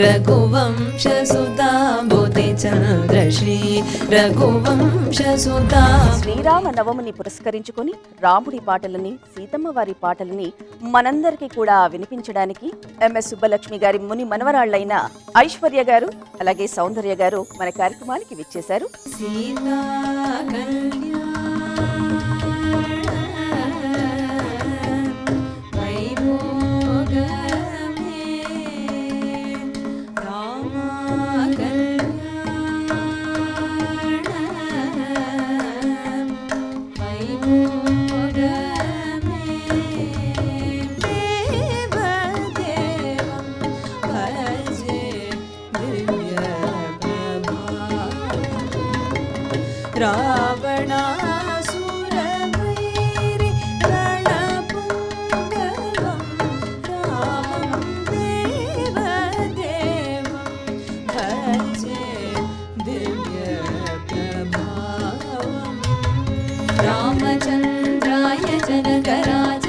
రఘువంశసుతా బుద్ధిచంద్రశ్రీ రఘువంశసుతా. శ్రీరామ నవమిని పురస్కరించుకొని రాముడి పాటలని, సీతమ్మ వారి పాటలని మనందరికీ కూడా వినిపించడానికి ఎంఎస్ సుబ్బలక్ష్మి గారి ముని మనవరాళ్లైన ఐశ్వర్య గారు అలాగే సౌందర్య గారు మన కార్యక్రమానికి విచ్చేశారు. సీతా రావణాసురవైరి రణపుంగవం రామం దేవదేవం భజే దివ్య ప్రభావం. రామచంద్రాయ జనకరాజ